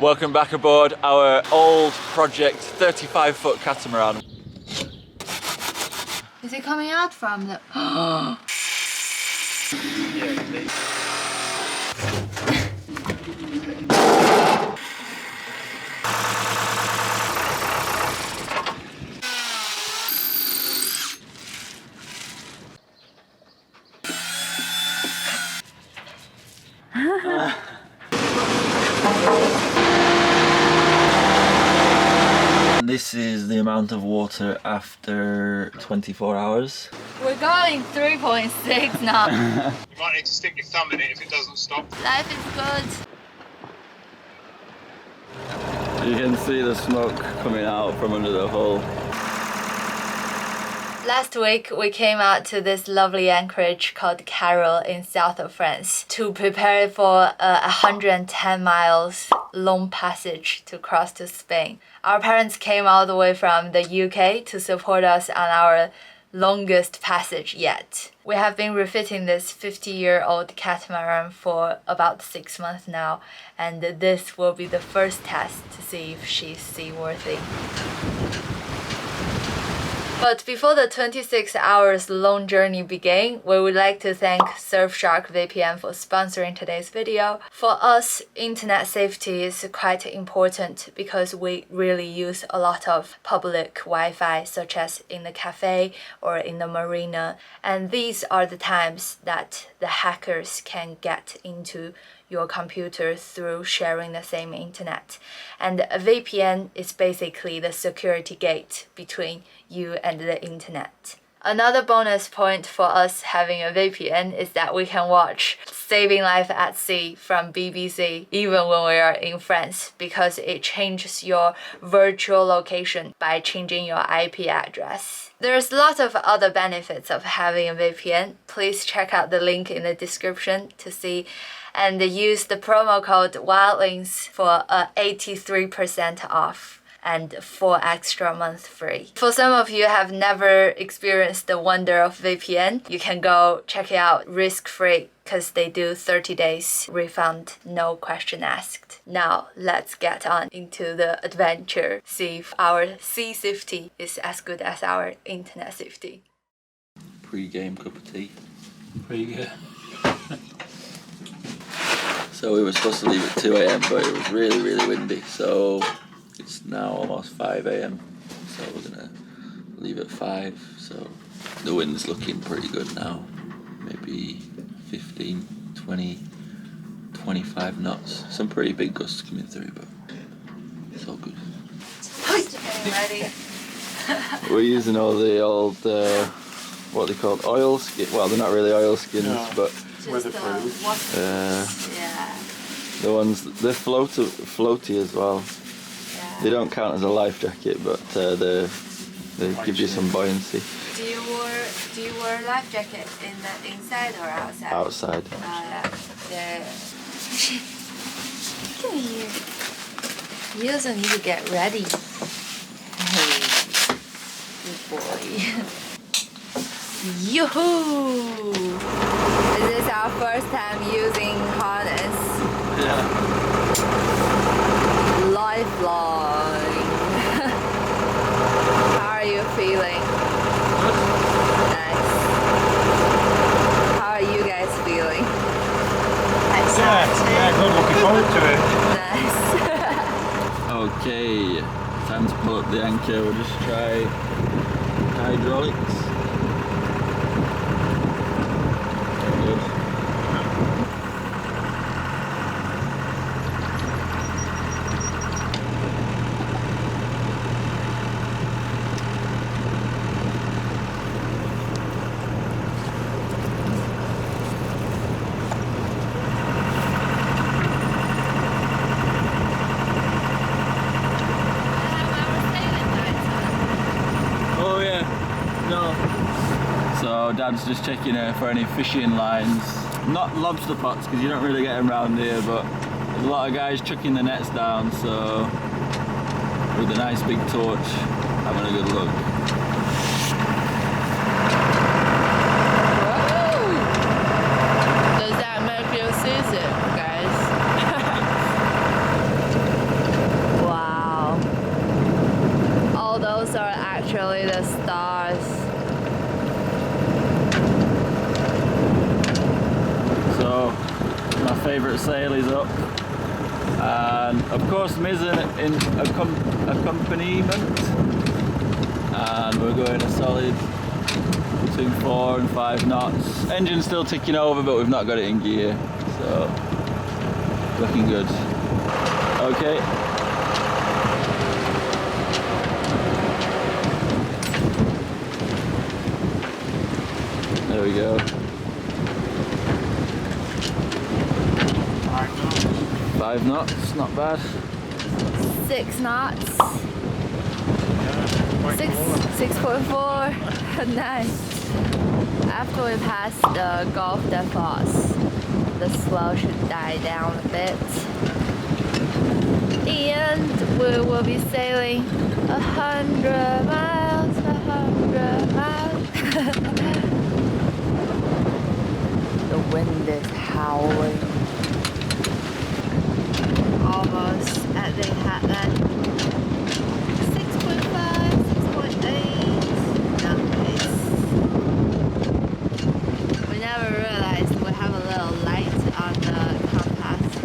Welcome back aboard our old project 35-foot catamaran. Is it coming out from the... This is the amount of water after 24 hours. We're going 3.6 now. You might need to stick your thumb in it if it doesn't stop. Life is good. You can see the smoke coming out from under the hull. Last week we came out to this lovely anchorage called Carroll in south of France to prepare for a 110 miles long passage to cross to Spain. Our parents came all the way from the UK to support us on our longest passage yet. We have been refitting this 50-year-old catamaran for about 6 months now, and this will be the first test to see if she's seaworthy. But before the 26 hours long journey began, we would like to thank Surfshark VPN for sponsoring today's video. For us, internet safety is quite important because we really use a lot of public Wi-Fi, such as in the cafe or in the marina. And these are the times that the hackers can get into your computer through sharing the same internet. And a VPN is basically the security gate between you and the internet. Another bonus point for us having a VPN is that we can watch Saving Life at Sea from BBC even when we are in France, because it changes your virtual location by changing your IP address. There's a lot of other benefits of having a VPN. Please check out the link in the description to see, and use the promo code Wildlings for 83% off and 4 extra months free. For some of you have never experienced the wonder of VPN, you can go check it out risk-free because they do 30 days refund, no question asked. Now let's get on into the adventure, see if our sea safety is as good as our internet safety. Pre-game cup of tea. Pre-game. So we were supposed to leave at 2 AM, but it was really windy, so it's now almost 5 AM. So we're gonna leave at 5. So the wind's looking pretty good now. Maybe 15, 20, 25 knots. Some pretty big gusts coming through, but it's all good. Getting ready. We're using all the old, what are they called? Oil skin. Well, they're not really oil skins, No. but Weatherproof. Yeah. the ones, they're floaty as well. Yeah. They don't count as a life jacket, but they give you some buoyancy. Do you wear life jacket in the inside or outside? Outside. Yeah. Look at you. You also need to get ready. Hey, good boy. Yoo-hoo! Is this our first time using harness? Yeah. Lifeline. How are you feeling? Nice. How are you guys feeling? Yeah, good. Looking forward to it. Nice. Okay, time to pull up the anchor. We'll just try hydraulics. Good. Oh yeah, no. So Dad's just checking for any fishing lines. Not lobster pots, because you don't really get them around here, but there's a lot of guys chucking the nets down, so with a nice big torch, having a good look. Does that make you seasick, guys? sail is up, and of course mizzen in accompaniment, and we're going a solid between 4 and 5 knots. Engine's still ticking over, but we've not got it in gear, so looking good. Okay. There we go. 5 knots, not bad. 6 knots. 6.4. Nice. After we pass the Gulf de Fosse, the swell should die down a bit. And we will be sailing 100 miles, 100 miles. The wind is howling. Almost at the headland. 6.5, 6.8. Nice. We never realized we have a little light on the compass.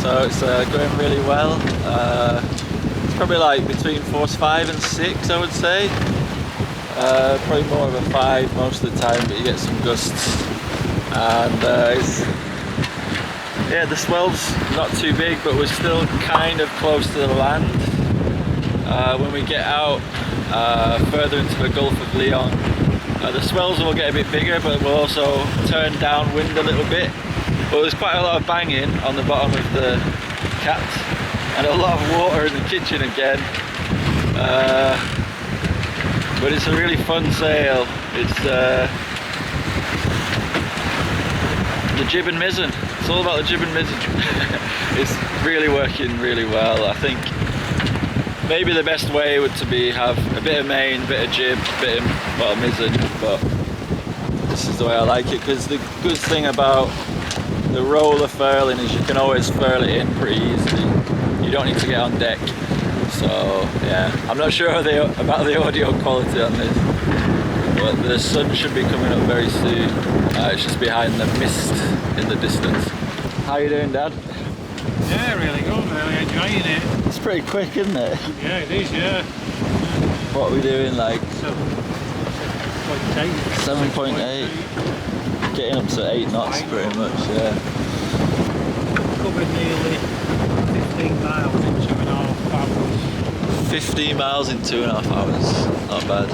So it's going really well. It's probably like between force 5 and 6, I would say. Probably more of a 5 most of the time, but you get some gusts. And yeah, the swell's not too big, but we're still kind of close to the land. When we get out further into the Gulf of Leon, the swells will get a bit bigger, but we'll also turn downwind a little bit. But there's quite a lot of banging on the bottom of the cat, and a lot of water in the kitchen again. But it's a really fun sail. It's the jib and mizzen. It's all about the jib and mizzen. It's really working really well. I think maybe the best way would to be have a bit of main, bit of jib, bit of mizzen. But this is the way I like it, because the good thing about the roller furling is you can always furl it in pretty easily. You don't need to get on deck. So yeah, I'm not sure about the audio quality on this, but the sun should be coming up very soon. It's just behind the mist in the distance. How you doing, Dad? Yeah, really good, really enjoying it. It's pretty quick, isn't it? Yeah, it is, yeah. What are we doing, like 7.8. 7.8? Getting up to 8 knots pretty much, yeah. Covered nearly 15 miles in 2.5 hours. 15 miles in 2.5 hours, not bad.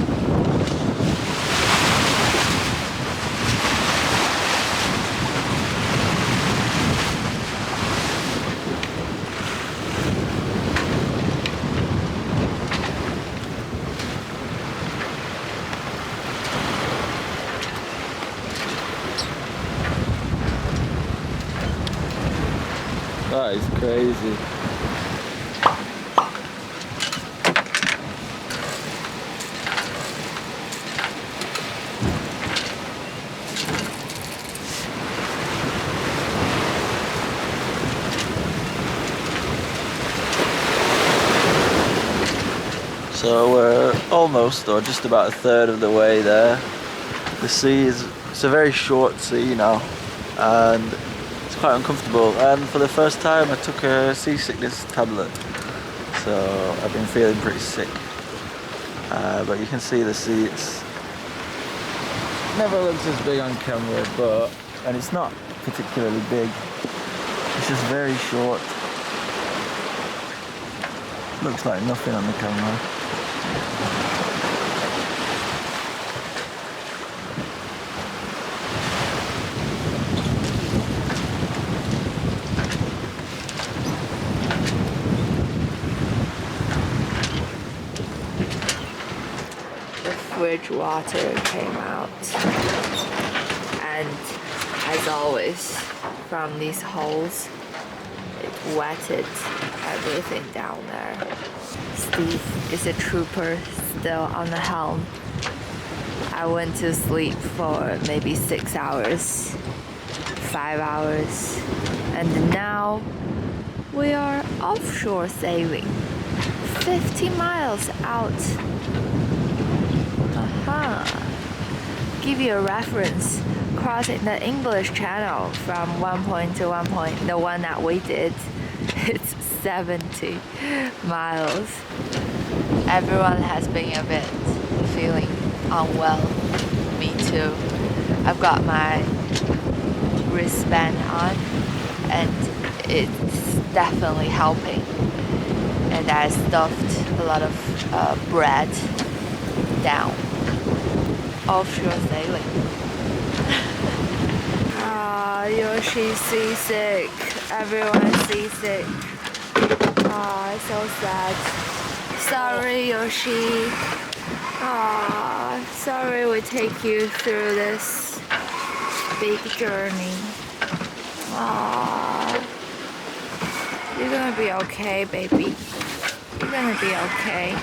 That is crazy. So we're almost, or just about a third of the way there. The sea it's a very short sea now, and it's quite uncomfortable. And for the first time I took a seasickness tablet, so I've been feeling pretty sick. But you can see the sea, it's never looks as big on camera, and it's not particularly big. It's just very short. Looks like nothing on the camera. sewage water came out. And as always, from these holes, it wetted everything down there. Steve is a trooper still on the helm. I went to sleep for maybe 6 hours, 5 hours, and now we are offshore sailing 50 miles out. Give you a reference, crossing the English Channel from one point to one point, the one that we did, it's 70 miles. Everyone has been a bit feeling unwell. Me too. I've got my wristband on and it's definitely helping. And I stuffed a lot of bread down. Offshore sailing. Yoshi's seasick. Everyone's seasick. It's so sad. Sorry, Yoshi. Sorry we take you through this big journey. You're gonna be okay, baby. You're gonna be okay.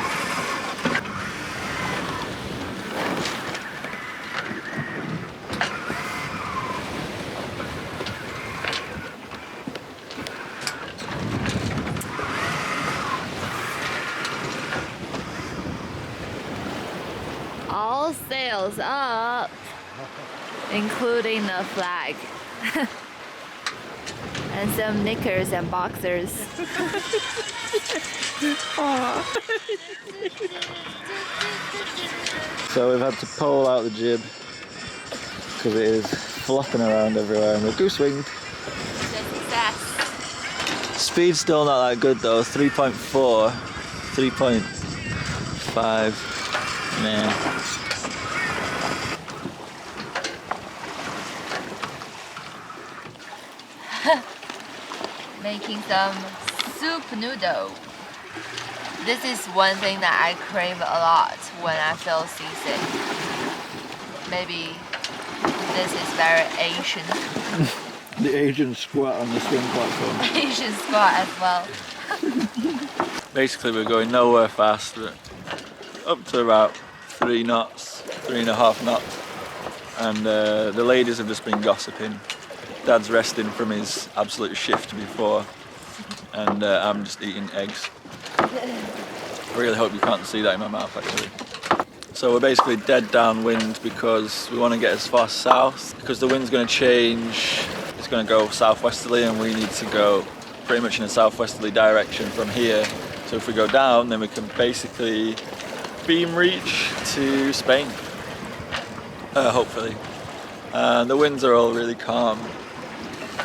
All sails up, including the flag. And some knickers and boxers. So we've had to pole out the jib because it is flopping around everywhere and we're goose winged. Speed's still not that good though, 3.4, 3.5, nah. Making some soup noodle. This is one thing that I crave a lot when I feel seasick. Maybe this is very Asian. The Asian squat on the swim platform. Asian squat as well. Basically we're going nowhere fast, but up to about 3 knots, 3.5 knots. And the ladies have just been gossiping. Dad's resting from his absolute shift before, and I'm just eating eggs. I really hope you can't see that in my mouth actually. So we're basically dead downwind because we want to get as far south because the wind's going to change. It's going to go southwesterly and we need to go pretty much in a southwesterly direction from here. So if we go down, then we can basically beam reach to Spain, hopefully. And the winds are all really calm.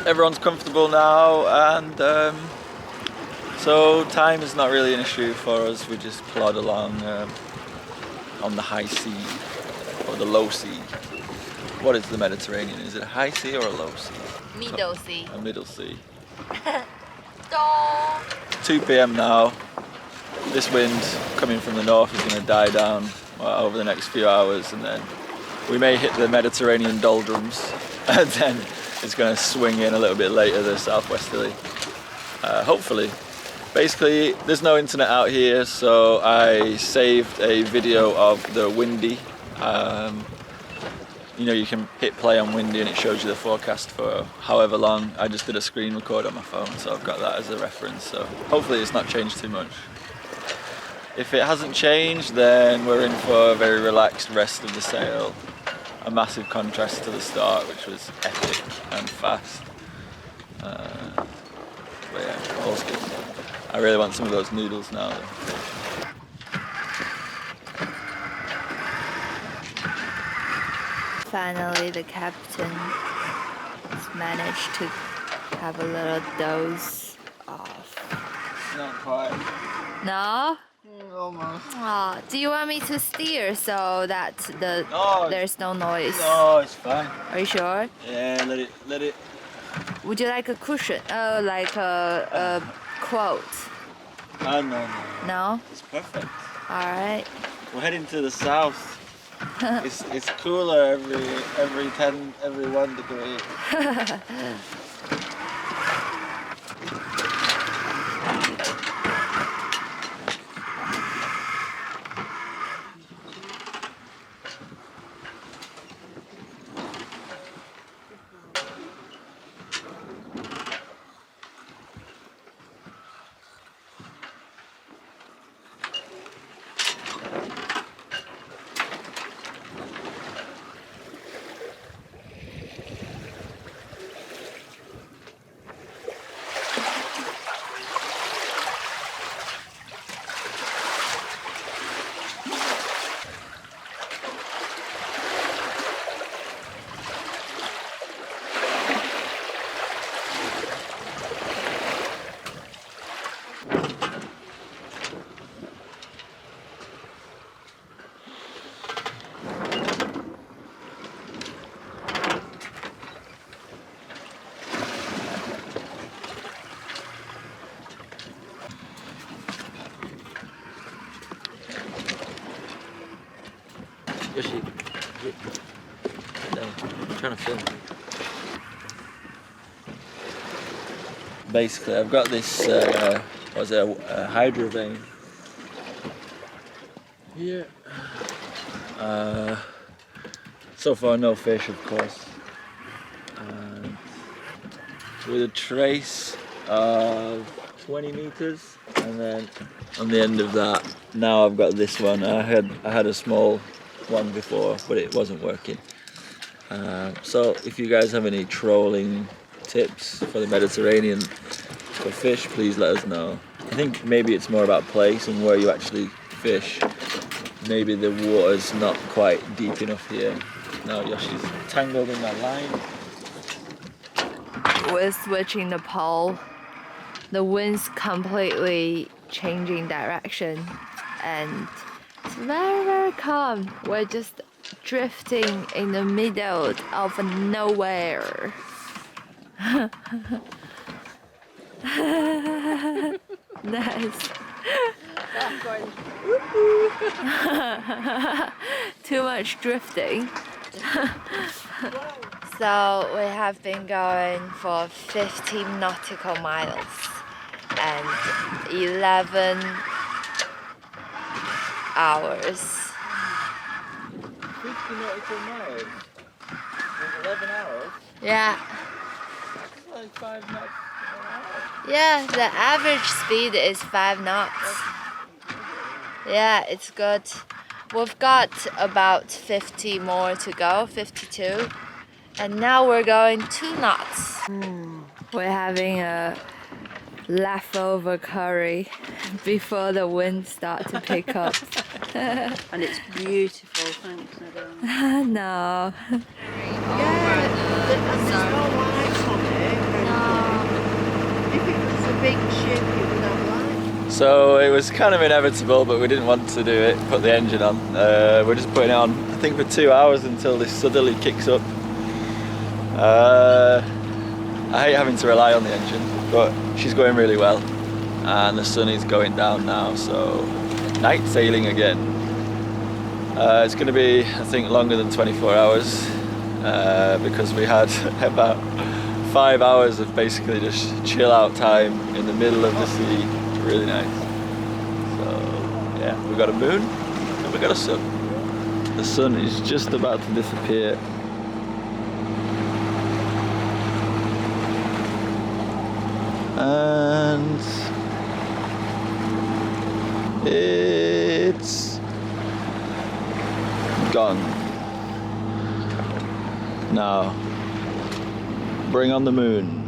Everyone's comfortable now, and so time is not really an issue for us. We just plod along on the high sea or the low sea. What is the Mediterranean? Is it a high sea or a low sea? Middle sea. A middle sea. 2 p.m. now. This wind coming from the north is going to die down over the next few hours, and then we may hit the Mediterranean doldrums, and then it's going to swing in a little bit later, the southwesterly, hopefully. Basically, there's no internet out here, so I saved a video of the windy. You know, you can hit play on windy and it shows you the forecast for however long. I just did a screen record on my phone, so I've got that as a reference. So hopefully it's not changed too much. If it hasn't changed, then we're in for a very relaxed rest of the sail. A massive contrast to the start, which was epic and fast. But yeah, all's good. I really want some of those noodles now though. Finally, the captain has managed to have a little doze off. Not quite. No? Almost. Oh, do you want me to steer so that there's no noise? No, it's fine. Are you sure? Yeah, let it. Would you like a cushion? Oh, like a quote? No. No? It's perfect. Alright. We're heading to the south. It's cooler every 1 degree. Yoshi, no, I'm trying to film. Basically, I've got this, what's it, a hydro vein here. So far, no fish, of course. With a trace of 20 meters, and then on the end of that, now I've got this one. I had a small one before, but it wasn't working. So if you guys have any trolling tips for the Mediterranean for fish, please let us know. I think maybe it's more about place and where you actually fish. Maybe the water's not quite deep enough here. Now Yoshi's tangled in my line. We're switching the pole. The wind's completely changing direction, and it's very, very calm. We're just drifting in the middle of nowhere. Nice. Too much drifting. So we have been going for 15 nautical miles and 11 hours. 50 nautical miles in 11 hours? Yeah. That's like 5 knots an hour. Yeah, the average speed is 5 knots. Yeah, it's good. We've got about 50 more to go, 52. And now we're going 2 knots. We're having a leftover curry before the wind starts to pick up. And it's beautiful, thanks Nadine. No. And there's no lights on it. If it was a big ship, it would have lights. So it was kind of inevitable, but we didn't want to do it, put the engine on. We're just putting it on, I think, for 2 hours until this southerly kicks up. I hate having to rely on the engine, but she's going really well. And the sun is going down now, so night sailing again. It's going to be, I think, longer than 24 hours because we had about 5 hours of basically just chill out time in the middle of the sea. It's really nice. So yeah, we got a moon and we got a sun. The sun is just about to disappear. And it's gone. Now, bring on the moon.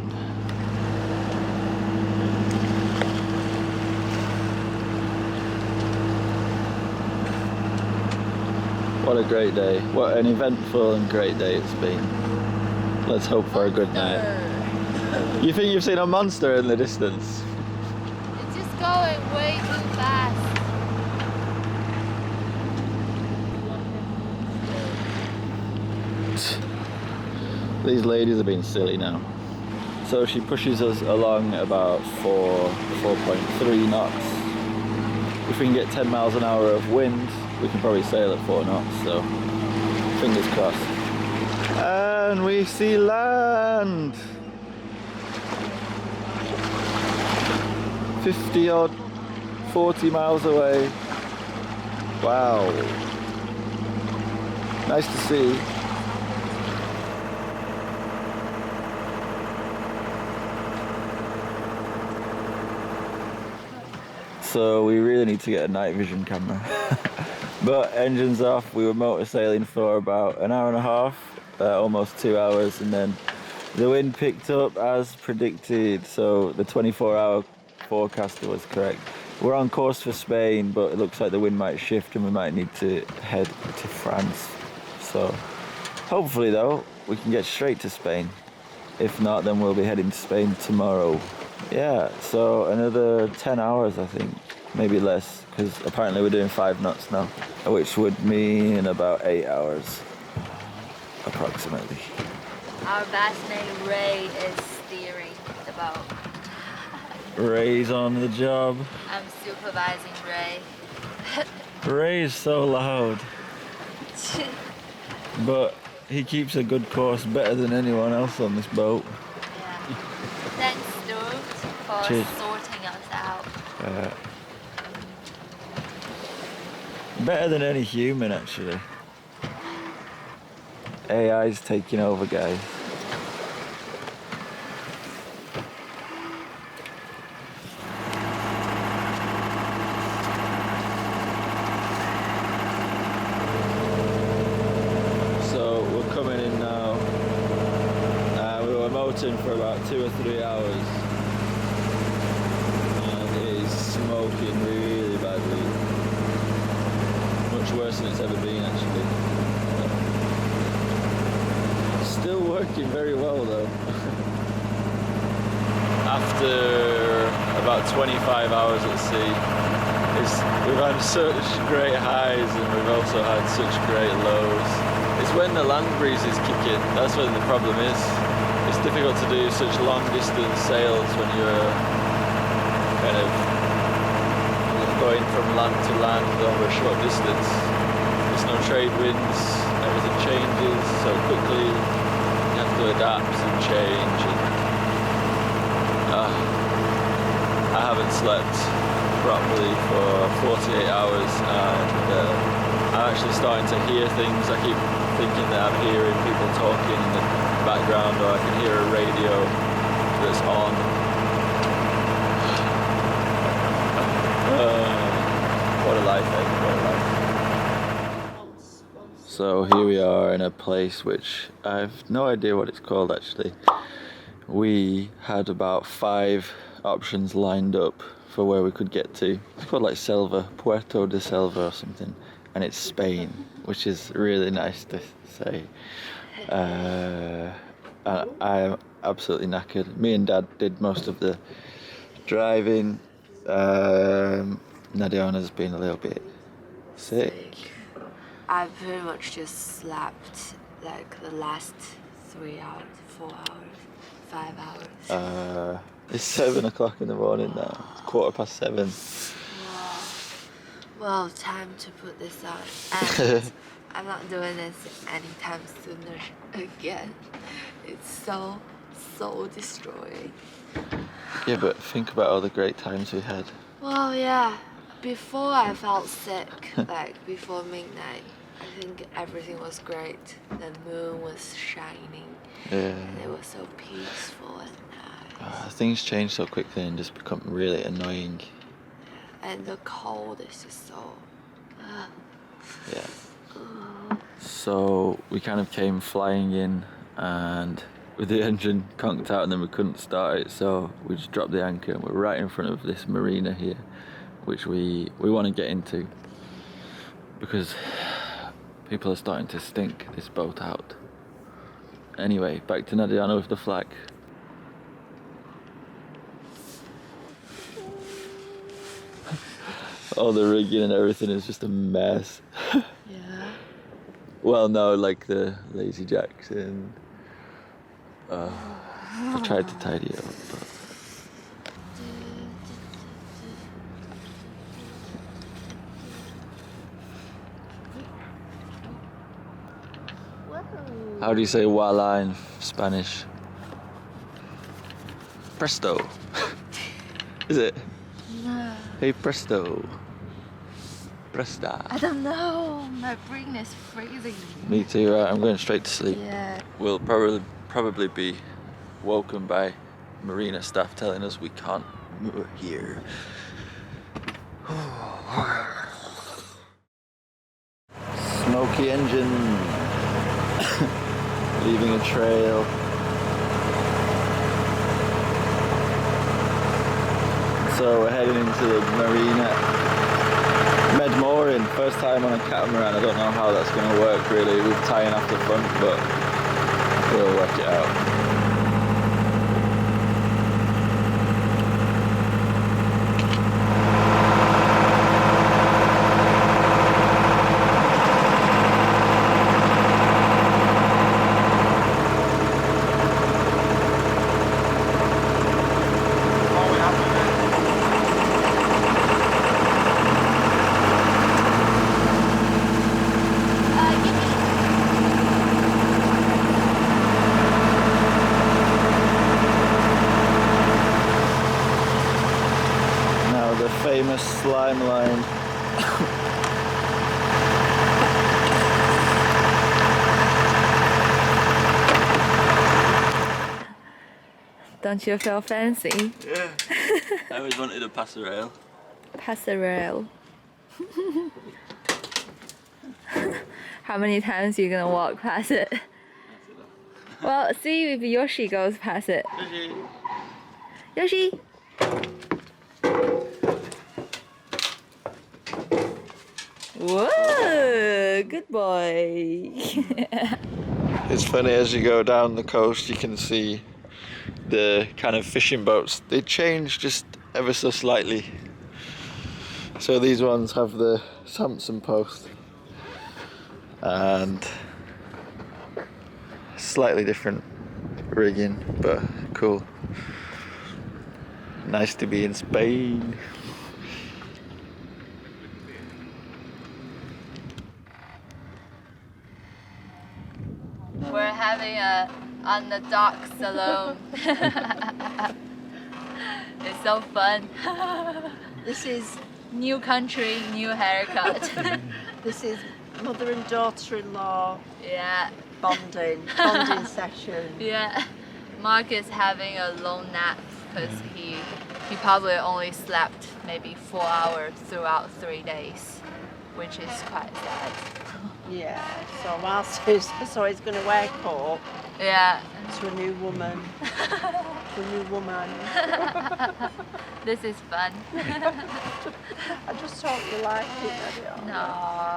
What a great day. What an eventful and great day it's been. Let's hope for a good night. You think you've seen a monster in the distance? It's just going way too fast. These ladies are being silly now. So she pushes us along about 4.3 knots. If we can get 10 miles an hour of wind, we can probably sail at 4 knots. So Fingers crossed. And we see land! 50 odd, 40 miles away. Wow. Nice to see. So we really need to get a night vision camera. But engines off, we were motor sailing for about an hour and a half, almost 2 hours, and then the wind picked up as predicted, so the 24-hour forecaster was correct. We're on course for Spain, but it looks like the wind might shift and we might need to head to France. So hopefully though, we can get straight to Spain. If not, then we'll be heading to Spain tomorrow. Yeah, so another 10 hours I think, maybe less, because apparently we're doing 5 knots now, which would mean about 8 hours, approximately. Our batsmate Ray is steering the boat. Ray's on the job. I'm supervising Ray. Ray's so loud, but he keeps a good course better than anyone else on this boat. Yeah. Thanks, Stuart, for Cheers. sorting us out. Better than any human, actually. AI's taking over, guys. So we're coming in now. We were motoring for about 2 or 3 hours. And it is smoking really badly. Much worse than it's ever been, actually. Still working very well though. After about 25 hours at sea, we've had such great highs and we've also had such great lows. It's when the land breezes kick in, that's when the problem is. It's difficult to do such long distance sails when you're kind of going from land to land over a short distance. There's no trade winds, everything changes so quickly. You have to adapt and change. And, I haven't slept properly for 48 hours and I'm actually starting to hear things. I keep thinking that I'm hearing people talking in the background, or I can hear a radio that's on. What a life, eh? What a life. So here we are in a place which I have no idea what it's called actually. We had about 5 options lined up for where we could get to. It's called like Selva, Puerto de Selva or something, and it's Spain, which is really nice to say. I'm absolutely knackered. Me and Dad did most of the driving. Nadiana's been a little bit sick. I pretty much just slept like the last 3 hours, 4 hours, 5 hours. It's 7 o'clock in the morning now. It's 7:15. Well, time to put this on. And I'm not doing this anytime sooner again. It's so destroying. Yeah, but think about all the great times we had. Well, yeah. Before I felt sick, like before midnight, I think everything was great. The moon was shining. Yeah. And it was so peaceful and nice. Things change so quickly and just become really annoying. And the cold is just so... Yeah. So we kind of came flying in and with the engine conked out and then we couldn't start it, so we just dropped the anchor and we're right in front of this marina here, which we want to get into because people are starting to stink this boat out. Anyway, back to Nadiana with the flag. All the rigging and everything is just a mess. Yeah. Well, no, like the lazy jacks and I tried to tidy it up, but How do you say voila in Spanish? Presto. Is it? No. Hey presto. Presta. I don't know. My brain is freezing. Me too, right? I'm going straight to sleep. Yeah. We'll probably be woken by marina staff telling us we can't moor here. Smoky engine. Leaving a trail. So we're heading into the marina. Med-mooring, first time on a catamaran. I don't know how that's going to work really with tying off the front, but we'll work it out. Famous slime line. Don't you feel fancy? Yeah. I always wanted a passerelle. Passerelle. How many times are you gonna walk past it? Well, see if Yoshi goes past it. Yoshi! Whoa, good boy. It's funny, as you go down the coast you can see the kind of fishing boats. They change just ever so slightly. So these ones have the Samson post and slightly different rigging, but cool. Nice to be in Spain. We're having a on the docks alone. It's so fun. This is New country, new haircut. this is mother and daughter-in-law Yeah, bonding session. yeah. Mark is having a long nap because he probably only slept maybe 4 hours throughout 3 days, which is quite sad. Yeah. So whilst he's going to wake up Yeah. to a new woman. To a new woman. This is fun. I just hope you like it, Mario. No,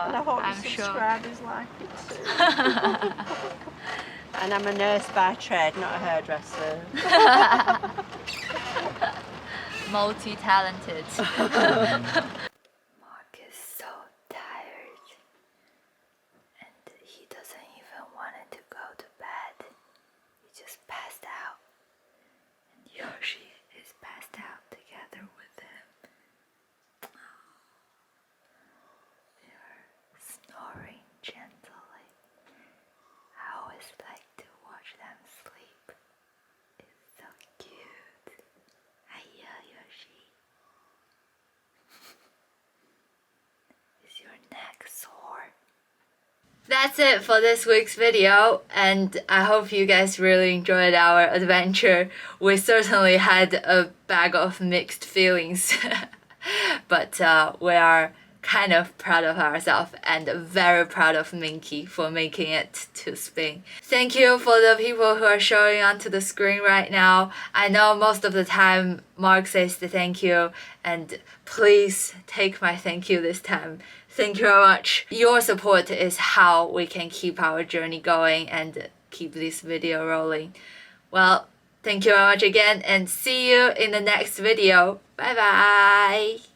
And I hope I'm your sure. subscribers like it too. And I'm a nurse by trade, not a hairdresser. Multi-talented. Mark is so tired and he doesn't even want to go to bed. He just passed out and Yoshi is passed out together with him. They are snoring gently. I always like to watch them sleep. It's so cute. Hiya, Yoshi. Is your neck sore? That's it for this week's video, and I hope you guys really enjoyed our adventure. We certainly had a bag of mixed feelings, but we are kind of proud of ourselves and very proud of Minky for making it to Spain. Thank you for the people who are showing onto the screen right now. I know most of the time Mark says the thank you, and please take my thank you this time. Thank you very much. Your support is how we can keep our journey going and keep this video rolling. Well, thank you very much again and see you in the next video. Bye bye.